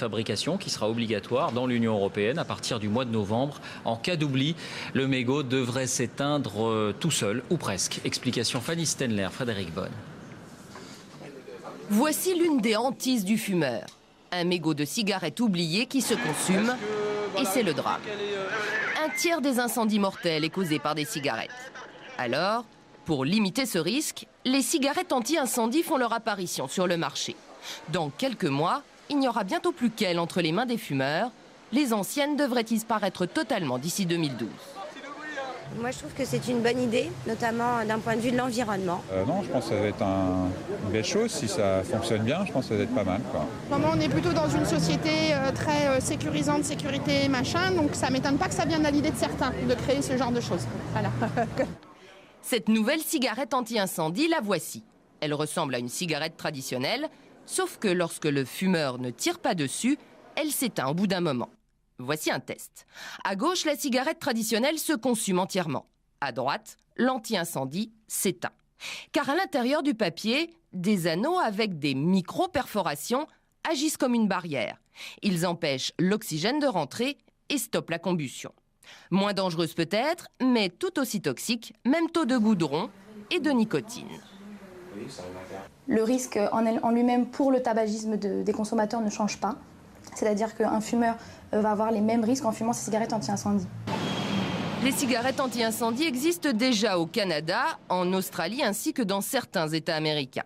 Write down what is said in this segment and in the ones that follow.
fabrication qui sera obligatoire dans l'Union européenne à partir du mois de novembre. En cas d'oubli, le mégot devrait s'éteindre tout seul, ou presque. Explication Fanny Stenler, Frédéric Bonne. Voici l'une des hantises du fumeur. Un mégot de cigarette oublié qui se consume, et c'est le drame. Un tiers des incendies mortels est causé par des cigarettes. Alors, pour limiter ce risque, les cigarettes anti-incendie font leur apparition sur le marché. Dans quelques mois, il n'y aura bientôt plus qu'elles entre les mains des fumeurs. Les anciennes devraient disparaître totalement d'ici 2012. Moi, je trouve que c'est une bonne idée, notamment d'un point de vue de l'environnement. Non, je pense que ça va être une belle chose. Si ça fonctionne bien, je pense que ça va être pas mal, quoi. Maintenant, on est plutôt dans une société très sécurisante, sécurité, machin. Donc, ça ne m'étonne pas que ça vienne à l'idée de certains de créer ce genre de choses. Voilà. Cette nouvelle cigarette anti-incendie, la voici. Elle ressemble à une cigarette traditionnelle, sauf que lorsque le fumeur ne tire pas dessus, elle s'éteint au bout d'un moment. Voici un test. À gauche, la cigarette traditionnelle se consume entièrement. À droite, l'anti-incendie s'éteint. Car à l'intérieur du papier, des anneaux avec des micro-perforations agissent comme une barrière. Ils empêchent l'oxygène de rentrer et stoppent la combustion. Moins dangereuse peut-être, mais tout aussi toxique, même taux de goudron et de nicotine. Le risque en lui-même pour le tabagisme des consommateurs ne change pas. C'est-à-dire qu'un fumeur va avoir les mêmes risques en fumant ses cigarettes anti-incendie. Les cigarettes anti-incendie existent déjà au Canada, en Australie ainsi que dans certains États américains.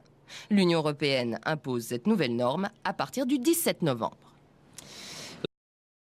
L'Union européenne impose cette nouvelle norme à partir du 17 novembre.